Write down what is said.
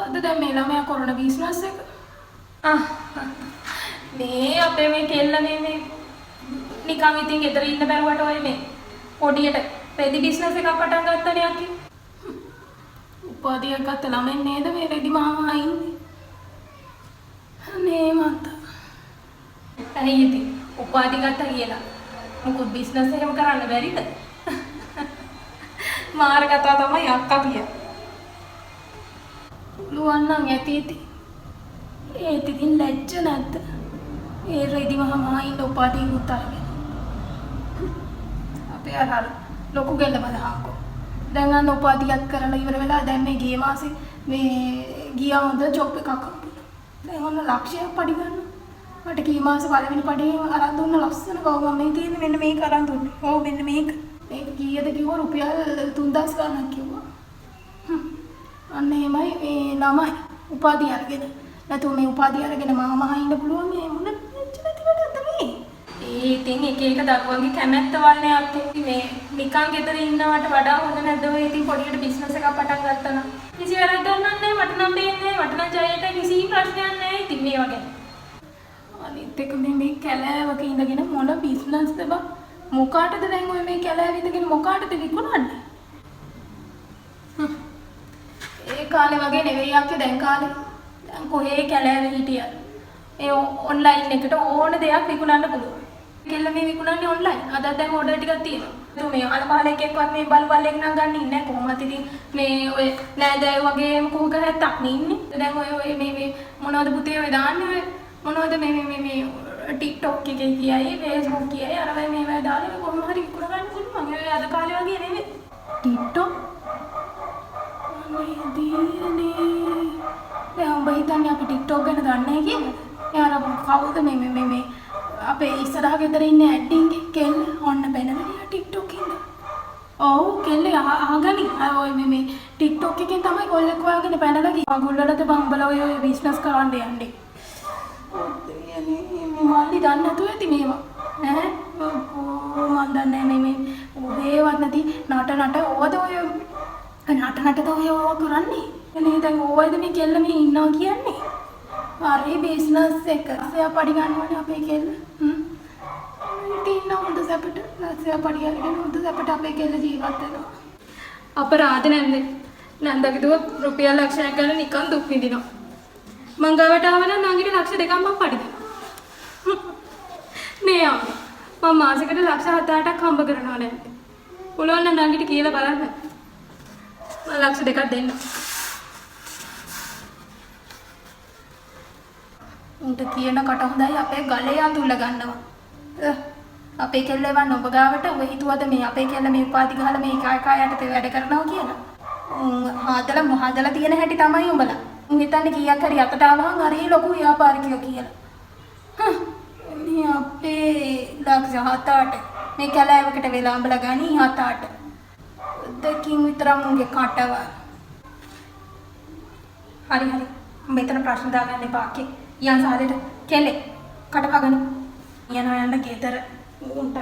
මොකද්ද දැන් මේ ළමයා කරන බිස්නස් එක? මේ අපේ මේ කෙල්ල මේ නිකන් ඉතින් ගෙදර ඉන්න බැරුවට ඔය මේ පොඩියට රෙදි බිස්නස් එකක් පටන් ගත්තනේ අක්කි. උපාධියක් ගත්ත ළමෙන් නේද මේ රෙදි මාමා ඉන්නේ? අනේ මන්ද. ඇයි ඉතින් උපාධි ගත්තා කියලා මොකද බිස්නස් එකම කරන්න බැරිද? මාර කතා තමයි අක්කා කියන්නේ. පුළුවන් නම් ඇති ඒත් ඉතින් ලැජ්ජ නැද්ද? ඒ රෙදි මාමා ඉන්න උපාධිය උත්තරගෙන. අපේ අර ලොකු ගෙල්ල බලහන්කෝ. දැන් අන්න උපාධියක් කරලා ඉවර වෙලා දැන් මේ ගිය මාසේ මේ ගියා හොඳ ජොබ් එකක් හම්බුණා. දැන් ඔන්න ලක්ෂයක් පඩි ගන්නවා. මට කී මාසේ පළවෙනි පඩේ අරන් දුන්න ලස්සන බව මම මේ තියෙන්නේ මෙන්න මේක අරන් දුන්නේ. ඔව් මෙන්න මේක. මේක කීයද කිව්වා රුපියල් 3000 ගණන් කිව්වා. අන්න එහෙමයි මේ ළමයි උපාධිය අරගෙන. නැතුව මේ උපාධිය අරගෙන මාමා ඉන්න පුළුවන් මේ මොන නැති වැඩක්ද මේ? ඒ ඉතින් එක එක දරුවන්ගේ කැමැත්ත වල්නේ අපේ මේ නිකන් ගෙදර ඉන්නවට වඩා හොඳ නැද්ද ඔය ඉතින් පොඩියට බිස්නස් එකක් පටන් ගත්තා නම්. කිසි වැරද්දක් නැහැ මට නම් දෙන්නේ මට නම් ජයයට කිසි ප්‍රශ්නයක් නැහැ ඉතින් මේ වගේ. අනිත් එක මේ කැලෑවක ඉඳගෙන මොන බිස්නස්ද බා? මොකාටද දැන් ඔය මේ කැලෑව ඉඳගෙන මොකාටද විකුණන්නේ? ඒ කාලේ වගේ නෙවෙයි අක්කේ දැන් කාලේ. දැන් කොහේ කැලෑව හිටියද? ඒ ඔන්ලයින් එකට ඕන දෙයක් විකුණන්න පුළුවන්. කෙල්ල මේ විකුණන්නේ ඔන්ලයින්. අද දැන් ඕඩර් ටිකක් තියෙනවා. තු මේ අලපාල එකෙක්වත් මේ බලපල්ලෙක් නම් ගන්න ඉන්නේ නැහැ කොහොමද ඉතින් මේ ඔය නෑදෑයෝ වගේම කුහක හැත්තක් නේ ඉන්නේ. දැන් ඔය මේ මොනවද පුතේ ඔය දාන්නේ ඔය මොනවද මේ TikTok එකේ කියයි Facebook කියයි අර මේ දාලා කොහොම හරි විකුණ ගන්න පුළුවන්. ඔය අද කාලේ වගේ නෙවෙයි. TikTok අනේ දීනේ. දැන් උඹ හිතන්නේ අපි TikTok ගැන දන්නේ නැහැ කියලා? යාර කවුද මේ අපේ ඉස්සරහ ගෙදර ඉන්න ඇඩ්ඩින්ගේ කෙල්ල ඔන්න බැනලා ගියා TikTok එකෙන්. ඔව් කෙල්ල අහගනි. ඔය මේ TikTok එකෙන් තමයි කොල්ලෙක් හොයාගෙන බැනලා ගියා. අගුල්ලලද බම්බලා ඔය බිස්නස් කරන්න යන්නේ. මේ මල්ලි දන්නේ නැතුව ඇති මේවා. ඈ මන් දන්නේ මේ ඔබේවත් නැති නට ඕවද ඔය නටද ඔය කරන්නේ. එනේ දැන් ඕවයිද මේ කෙල්ල මේ ඉන්නවා කියන්නේ. හරි බිස්නස් එක. එයා පඩි ගන්නවනේ අපේ කෙල්ල. ඉතින් හොඳ සැපට එයා පඩි අරගෙන හොඳ සැපට අපේ කෙල්ල ජීවත් වෙනවා. අපරාධ නැන්දේ. නන්දගේ දුව රුපියල් ලක්ෂයක් ගන්න නිකන් දුක් විඳිනවා. මං ගාවට ආව නම් නංගිට ලක්ෂ 2ක් මං පඩි දෙනවා. නේ අම්මා. මම මාසෙකට ලක්ෂ 7-8ක් හම්බ කරනවා නැන්ද. පුළුවන් නම් නංගිට කියලා බලන්න. මම ලක්ෂ 2ක් දෙන්න. උන්ට කියන කට හොඳයි අපේ ගලේ අඳුල්ල ගන්නවා. අපේ කෙල්ලේ වන් ඔබ ගාවට ඔබ හිතුවද මේ අපේ කෙල්ල මේ උපාධි ගහලා මේ කාය යටතේ වැඩ කරනවා කියලා? හදලා තියෙන හැටි තමයි උඹලා. උන් හිතන්නේ කීයක් හරි අතට ආවම හරි ලොකු ව්‍යාපාරිකයෝ කියලා. මේ අපේ ලක්ෂ 7-8 මේ කැලෑවකට වෙලා උඹලා ගනි 7-8. දෙකින් විතරක් උන්ගේ කටව. හරි මෙතන ප්‍රශ්න දාගන්න එපා අක්කේ. යන් සාලෙට කෙල්ලේ කටපගන යනවා යන්න ගෙදර උන්ට